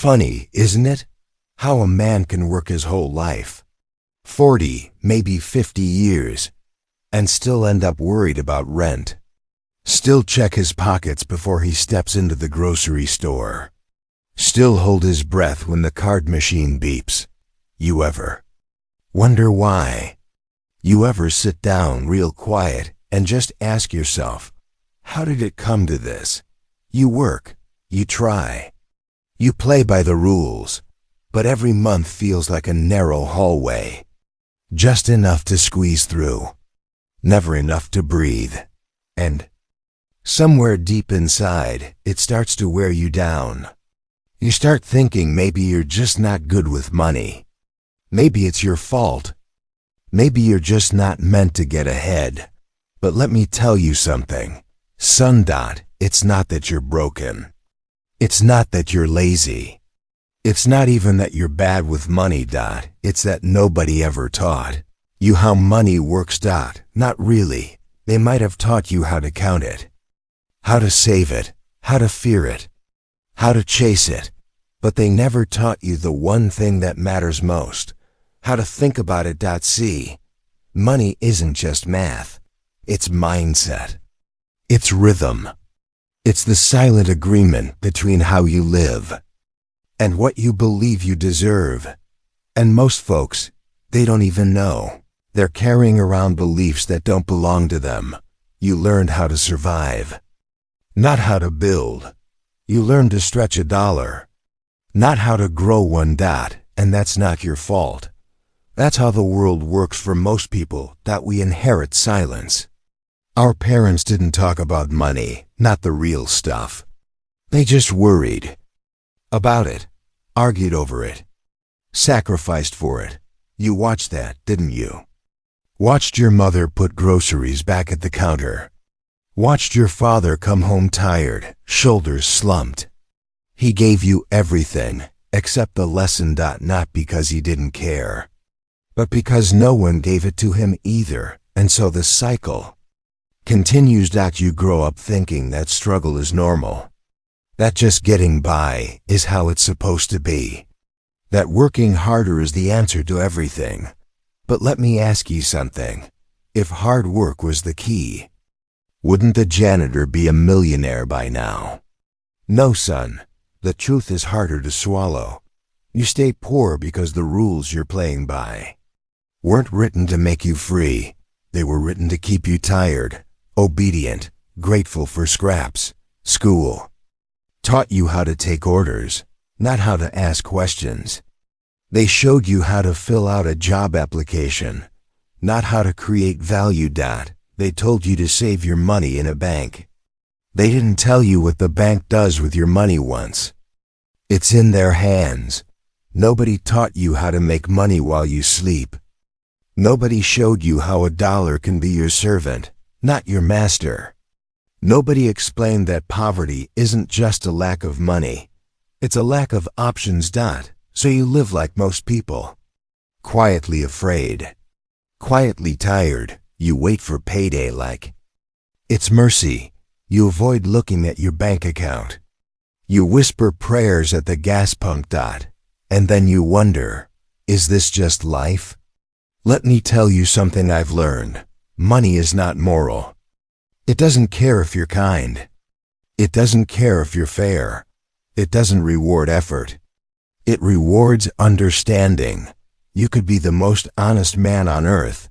Funny, isn't it? How a man can work his whole life, 40, maybe 50 years, and still end up worried about rent. Still check his pockets before he steps into the grocery store. Still hold his breath when the card machine beeps. You ever wonder why? You ever sit down real quiet and just ask yourself, how did it come to this? You work, you try, you play by the rules, but every month feels like a narrow hallway. Just enough to squeeze through, never enough to breathe. And somewhere deep inside, it starts to wear you down. You start thinking maybe you're just not good with money. Maybe it's your fault. Maybe you're just not meant to get ahead. But let me tell you something. Son, it's not that you're broken. It's not that you're lazy. It's not even that you're bad with money, it's that nobody ever taught you how money works, Not really. They might have taught you how to count it, how to save it, how to fear it, how to chase it, but they never taught you the one thing that matters most, how to think about it. See, money isn't just math, it's mindset, it's rhythm, it's the silent agreement between how you live and what you believe you deserve. And most folks, they don't even know. They're carrying around beliefs that don't belong to them. You learned how to survive, not how to build. You learned to stretch a dollar, not how to grow one. And that's not your fault. That's how the world works for most people, we inherit silence. Our parents didn't talk about money, not the real stuff. They just worried about it, argued over it, sacrificed for it. You watched that, didn't you? Watched your mother put groceries back at the counter. Watched your father come home tired, shoulders slumped. He gave you everything, except the lesson. Not because he didn't care, but because no one gave it to him either, and so the cycle continues. You grow up thinking that struggle is normal, that just getting by is how it's supposed to be, that working harder is the answer to everything. But let me ask you something. If hard work was the key, wouldn't the janitor be a millionaire by now? No, son. The truth is harder to swallow. You stay poor because the rules you're playing by weren't written to make you free. They were written to keep you tired, obedient, grateful for scraps. School taught you how to take orders, not how to ask questions. They showed you how to fill out a job application, not how to create value. They told you to save your money in a bank. They didn't tell you what the bank does with your money once it's in their hands. Nobody taught you how to make money while you sleep. Nobody showed you how a dollar can be your servant, not your master. Nobody explained that poverty isn't just a lack of money. It's a lack of options. So you live like most people, quietly afraid, quietly tired. You wait for payday like it's mercy. You avoid looking at your bank account. You whisper prayers at the gas pump. And then you wonder, is this just life? Let me tell you something I've learned. Money is not moral. It doesn't care if you're kind. It doesn't care if you're fair. It doesn't reward effort. It rewards understanding. You could be the most honest man on earth,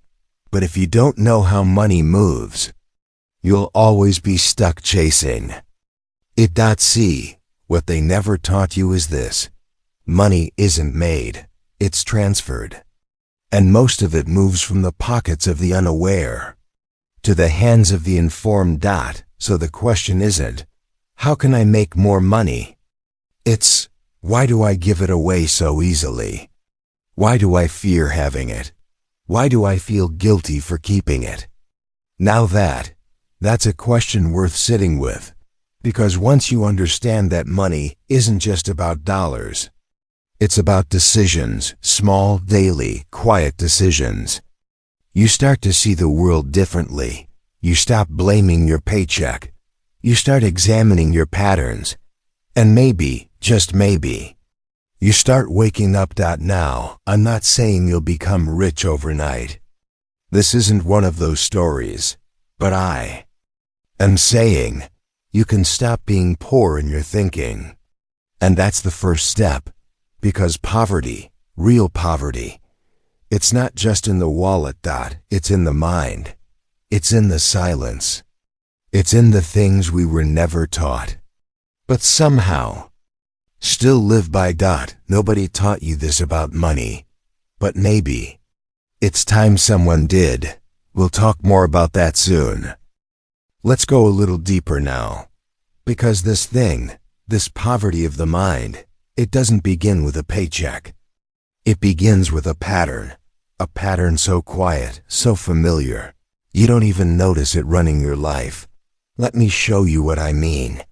but if you don't know how money moves, you'll always be stuck chasing it. See, what they never taught you is this. Money isn't made, it's transferred. And most of it moves from the pockets of the unaware to the hands of the informed. So the question isn't, how can I make more money? It's, why do I give it away so easily? Why do I fear having it? Why do I feel guilty for keeping it? Now that's a question worth sitting with, because once you understand that money isn't just about dollars, it's about decisions, small, daily, quiet decisions. You start to see the world differently. You stop blaming your paycheck. You start examining your patterns. And maybe, just maybe, You start waking up. Now, I'm not saying you'll become rich overnight. This isn't one of those stories, but I am saying you can stop being poor in your thinking. And that's the first step, because poverty, real poverty, it's not just in the wallet. It's in the mind. It's in the silence. It's in the things we were never taught, but somehow still live by. Nobody taught you this about money, but maybe it's time someone did. We'll talk more about that soon. Let's go a little deeper now, because this poverty of the mind, it doesn't begin with a paycheck. It begins with a pattern so quiet, so familiar, you don't even notice it running your life. Let me show you what I mean.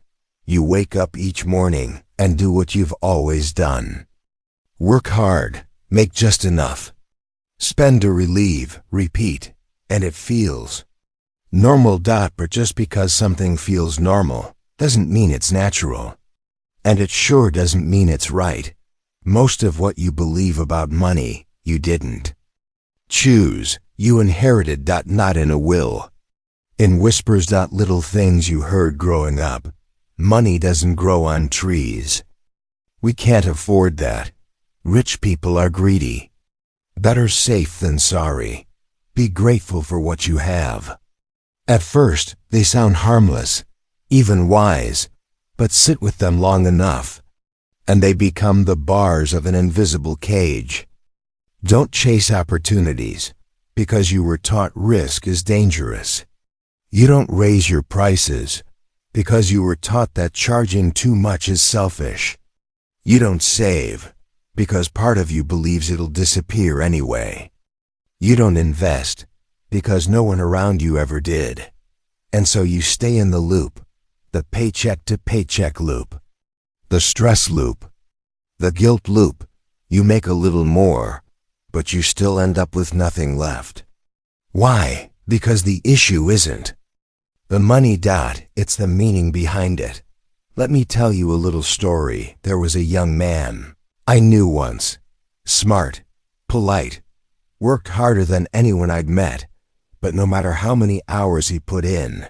You wake up each morning and do what you've always done. Work hard, make just enough. Spend to relieve, repeat, and it feels normal. But just because something feels normal doesn't mean it's natural. And it sure doesn't mean it's right. Most of what you believe about money, you didn't choose. You inherited. Not in a will. In whispers. Little things you heard growing up. Money doesn't grow on trees. We can't afford that. Rich people are greedy. Better safe than sorry. Be grateful for what you have. At first, they sound harmless, even wise, but sit with them long enough, and they become the bars of an invisible cage. Don't chase opportunities, because you were taught risk is dangerous. You don't raise your prices, because you were taught that charging too much is selfish. You don't save, because part of you believes it'll disappear anyway. You don't invest, because no one around you ever did. And so you stay in the loop, the paycheck to paycheck loop, the stress loop, the guilt loop. You make a little more, but you still end up with nothing left. Why? Because the issue isn't the money. It's the meaning behind it. Let me tell you a little story. There was a young man I knew once, smart, polite, worked harder than anyone I'd met, but no matter how many hours he put in,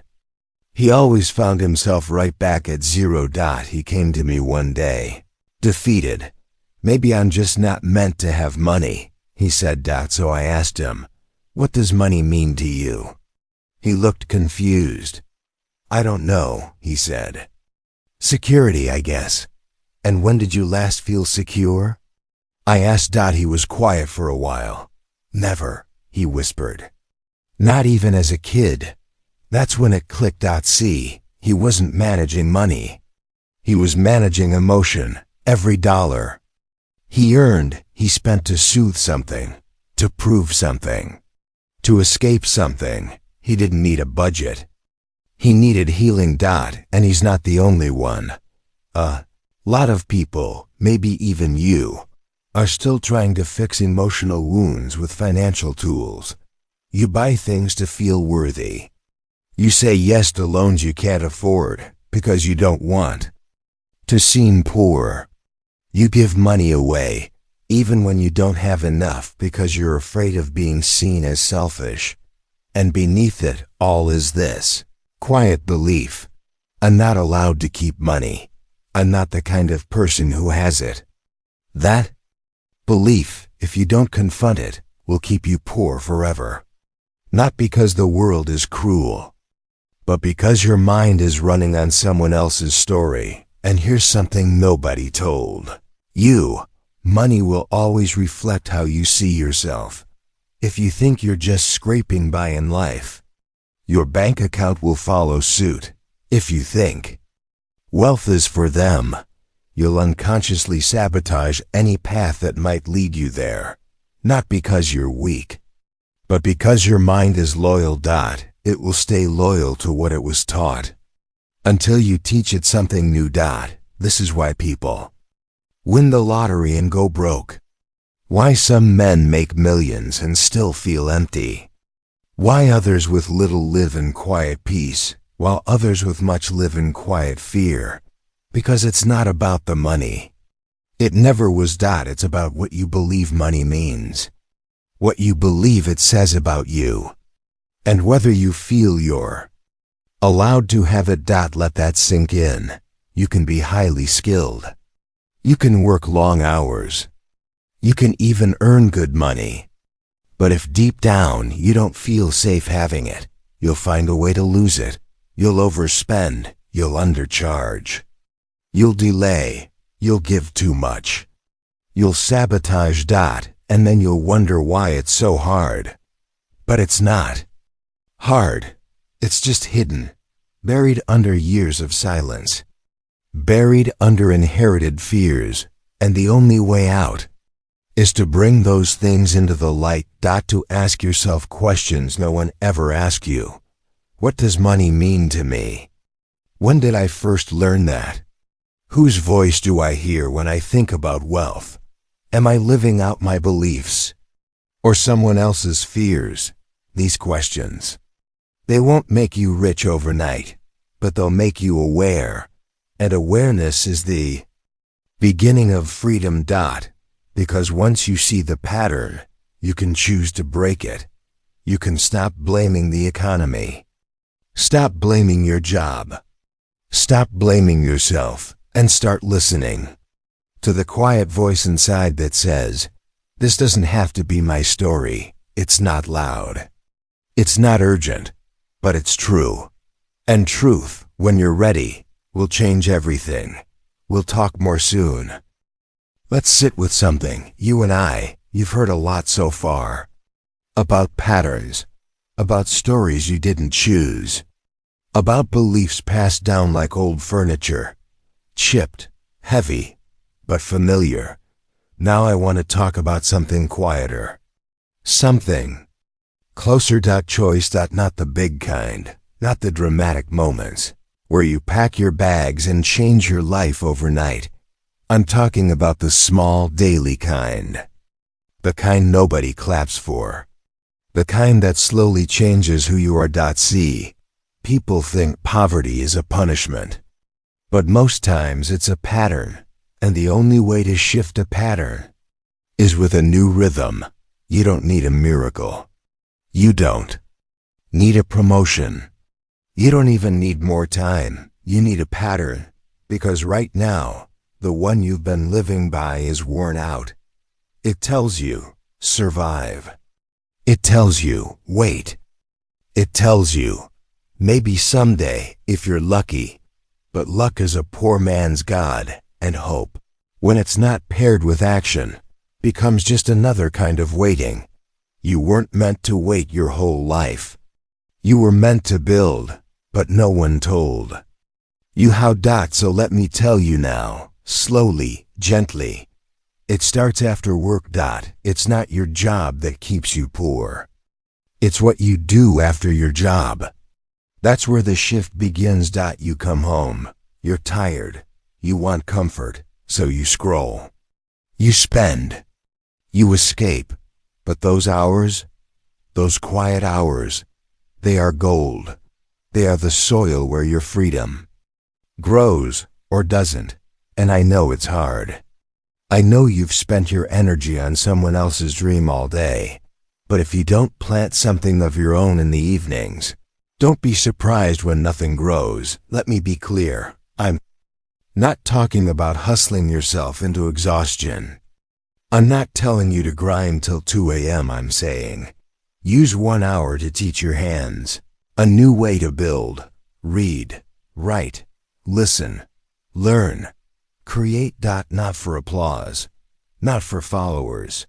he always found himself right back at zero. He came to me one day, defeated. Maybe I'm just not meant to have money, he said. So I asked him, what does money mean to you? He looked confused. I don't know, he said. Security, I guess. And when did you last feel secure? I asked. He was quiet for a while. Never, he whispered. Not even as a kid. That's when it clicked. See, he wasn't managing money. He was managing emotion, every dollar. He earned, he spent to soothe something, to prove something, to escape something. He didn't need a budget. He needed healing. And he's not the only one. A lot of people, maybe even you, are still trying to fix emotional wounds with financial tools. You buy things to feel worthy. You say yes to loans you can't afford because you don't want to seem poor. You give money away, even when you don't have enough, because you're afraid of being seen as selfish. And beneath it all is this quiet belief: I'm not allowed to keep money. I'm not the kind of person who has it. That belief, if you don't confront it, will keep you poor forever. Not because the world is cruel, but because your mind is running on someone else's story. And here's something nobody told you. Money will always reflect how you see yourself. If you think you're just scraping by in life, your bank account will follow suit. If you think wealth is for them, you'll unconsciously sabotage any path that might lead you there. Not because you're weak, but because your mind is loyal. It will stay loyal to what it was taught until you teach it something new. This is why people win the lottery and go broke. Why some men make millions and still feel empty. Why others with little live in quiet peace, while others with much live in quiet fear. Because it's not about the money. It never was. It's about what you believe money means, what you believe it says about you, and whether you feel you're allowed to have it. Let that sink in. You can be highly skilled. You can work long hours. You can even earn good money. But if deep down you don't feel safe having it, you'll find a way to lose it. You'll overspend. You'll undercharge. You'll delay. You'll give too much. You'll sabotage. And then you'll wonder why it's so hard. But it's not hard. It's just hidden, buried under years of silence, buried under inherited fears, and the only way out is to bring those things into the light. To ask yourself questions no one ever asked you. What does money mean to me? When did I first learn that? Whose voice do I hear when I think about wealth? Am I living out my beliefs or someone else's fears? These questions, they won't make you rich overnight, but they'll make you aware. And awareness is the beginning of freedom. Because once you see the pattern, you can choose to break it. You can stop blaming the economy. Stop blaming your job. Stop blaming yourself and start listening to the quiet voice inside that says, this doesn't have to be my story. It's not loud. It's not urgent, but it's true. And truth, when you're ready, will change everything. We'll talk more soon. Let's sit with something. You and I, you've heard a lot so far. About patterns. About stories you didn't choose. About beliefs passed down like old furniture. Chipped, heavy, but familiar. Now I want to talk about something quieter. Something closer. Choice. Not the big kind. Not the dramatic moments where you pack your bags and change your life overnight. I'm talking about the small, daily kind. The kind nobody claps for. The kind that slowly changes who you are. See, people think poverty is a punishment. But most times it's a pattern. And the only way to shift a pattern is with a new rhythm. You don't need a miracle. You don't need a promotion. You don't even need more time. You need a pattern. Because right now, the one you've been living by is worn out. It tells you, survive. It tells you, wait. It tells you, maybe someday, if you're lucky. But luck is a poor man's god, and hope, when it's not paired with action, becomes just another kind of waiting. You weren't meant to wait your whole life. You were meant to build, but no one told you how. So let me tell you now. Slowly, gently. It starts after work. It's not your job that keeps you poor. It's what you do after your job. That's where the shift begins. You come home. You're tired. You want comfort, so you scroll. You spend. You escape. But those hours, those quiet hours, they are gold. They are the soil where your freedom grows or doesn't. And I know it's hard. I know you've spent your energy on someone else's dream all day. But if you don't plant something of your own in the evenings, don't be surprised when nothing grows. Let me be clear. I'm not talking about hustling yourself into exhaustion. I'm not telling you to grind till 2 a.m. I'm saying, use 1 hour to teach your hands a new way to build, read, write, listen, learn. Create. Not for applause, not for followers,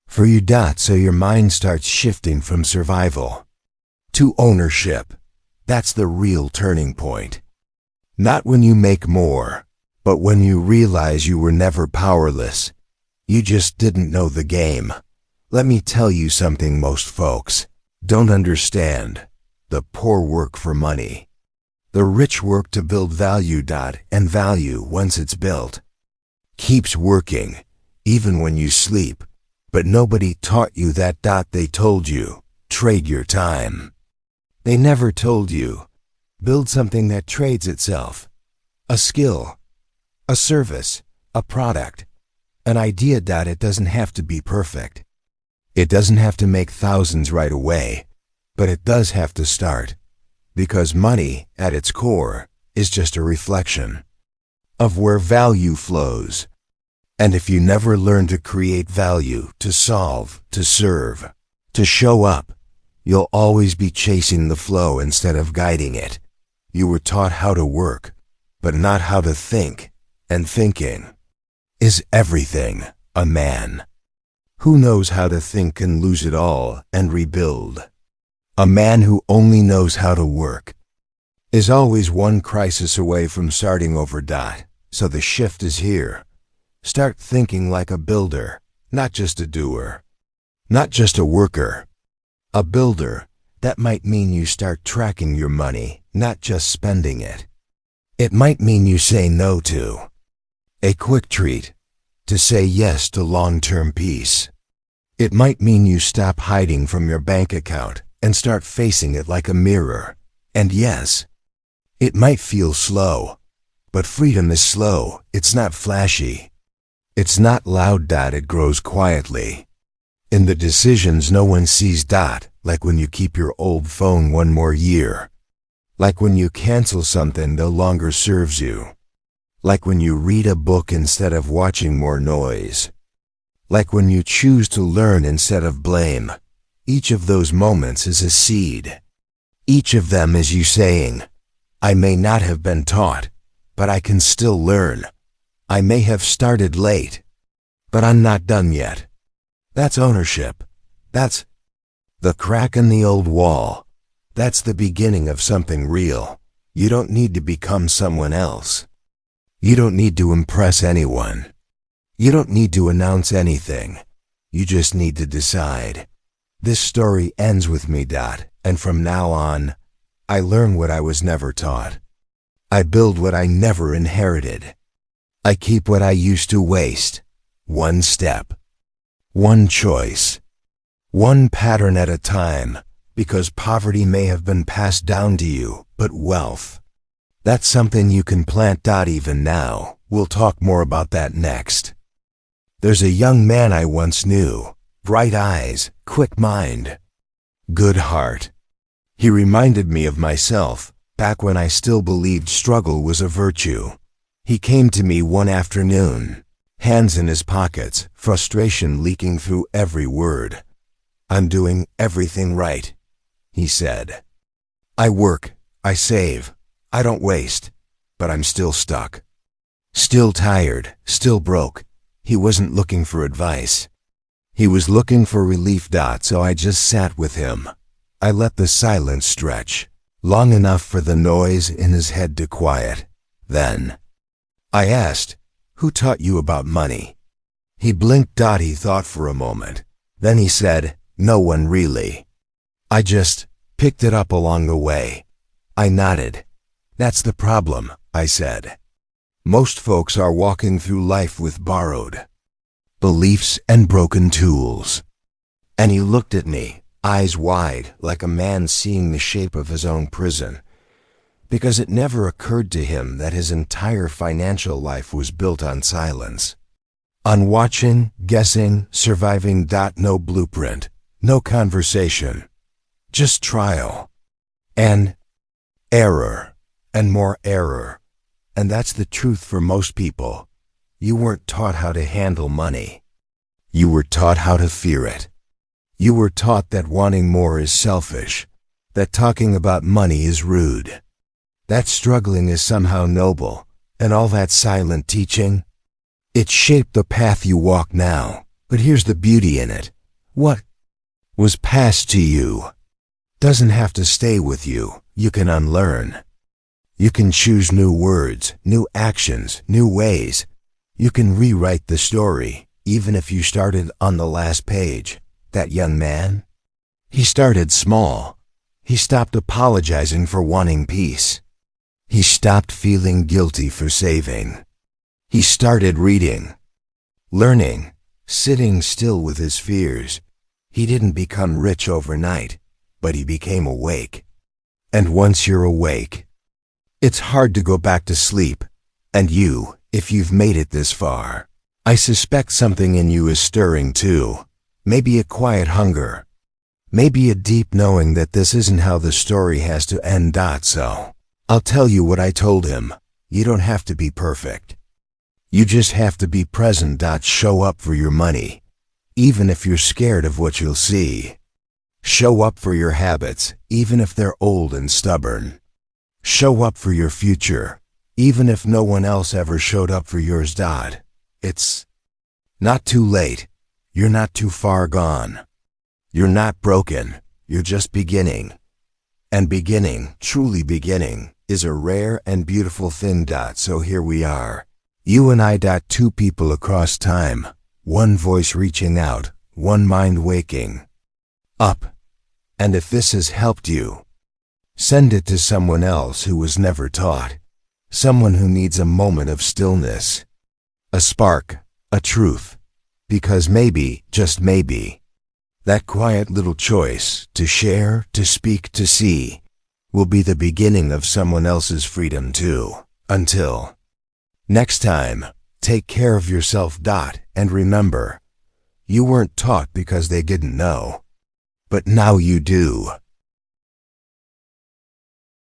for you. So your mind starts shifting from survival to ownership. That's the real turning point. Not when you make more, but when you realize you were never powerless. You just didn't know the game. Let me tell you something most folks don't understand. The poor work for money. The rich work to build value. And value, once it's built, keeps working, even when you sleep. But nobody taught you that. They told you, trade your time. They never told you, build something that trades itself. A skill, a service, a product. An idea that it doesn't have to be perfect. It doesn't have to make thousands right away, but it does have to start, because money, at its core, is just a reflection of where value flows. And if you never learn to create value, to solve, to serve, to show up, you'll always be chasing the flow instead of guiding it. You were taught how to work, but not how to think, and thinking is everything. A man who knows how to think can lose it all and rebuild. A man who only knows how to work is always one crisis away from starting over. So the shift is here. Start thinking like a builder, not just a doer. Not just a worker. A builder. That might mean you start tracking your money, not just spending it. It might mean you say no to a quick treat, to say yes to long-term peace. It might mean you stop hiding from your bank account and start facing it like a mirror. And yes, it might feel slow, but freedom is slow. It's not flashy. It's not loud. It grows quietly in the decisions no one sees. Like when you keep your old phone one more year. Like when you cancel something no longer serves you. Like when you read a book instead of watching more noise. Like when you choose to learn instead of blame. Each of those moments is a seed. Each of them is you saying, I may not have been taught, but I can still learn. I may have started late, but I'm not done yet. That's ownership. That's the crack in the old wall. That's the beginning of something real. You don't need to become someone else. You don't need to impress anyone. You don't need to announce anything. You just need to decide. This story ends with me. And from now on, I learn what I was never taught. I build what I never inherited. I keep what I used to waste. One step. One choice. One pattern at a time, because poverty may have been passed down to you, but wealth, that's something you can plant. Even now, we'll talk more about that next. There's a young man I once knew, bright eyes, quick mind, good heart. He reminded me of myself, back when I still believed struggle was a virtue. He came to me one afternoon, hands in his pockets, frustration leaking through every word. I'm doing everything right, he said. I work, I save, I don't waste, but I'm still stuck. Still tired, still broke. He wasn't looking for advice. He was looking for relief. So I just sat with him. I let the silence stretch, long enough for the noise in his head to quiet. Then I asked, who taught you about money? He blinked. He thought for a moment. Then he said, no one really. I just picked it up along the way. I nodded. That's the problem, I said. Most folks are walking through life with borrowed beliefs and broken tools. And he looked at me, eyes wide, like a man seeing the shape of his own prison, because it never occurred to him that his entire financial life was built on silence. On watching, guessing, surviving. No blueprint. No conversation, just trial, and error, and more error. And that's the truth for most people. You weren't taught how to handle money. You were taught how to fear it. You were taught that wanting more is selfish, that talking about money is rude, that struggling is somehow noble, and all that silent teaching. It shaped the path you walk now. But here's the beauty in it. What was passed to you doesn't have to stay with you. You can unlearn. You can choose new words, new actions, new ways. You can rewrite the story, even if you started on the last page. That young man, he started small. He stopped apologizing for wanting peace. He stopped feeling guilty for saving. He started reading, learning, sitting still with his fears. He didn't become rich overnight, but he became awake. And once you're awake, it's hard to go back to sleep. And you, if you've made it this far, I suspect something in you is stirring too. Maybe a quiet hunger. Maybe a deep knowing that this isn't how the story has to end. So, I'll tell you what I told him. You don't have to be perfect. You just have to be present. Show up for your money, even if you're scared of what you'll see. Show up for your habits, even if they're old and stubborn. Show up for your future, even if no one else ever showed up for yours. It's not too late. You're not too far gone. You're not broken. You're just beginning. And beginning, truly beginning, is a rare and beautiful thing. So here we are. You and I. Two people across time. One voice reaching out. One mind waking up. And if this has helped you, send it to someone else who was never taught. Someone who needs a moment of stillness. A spark. A truth. Because maybe, just maybe, that quiet little choice to share, to speak, to see, will be the beginning of someone else's freedom too. Until next time, take care of yourself. And remember, you weren't taught because they didn't know. But now you do.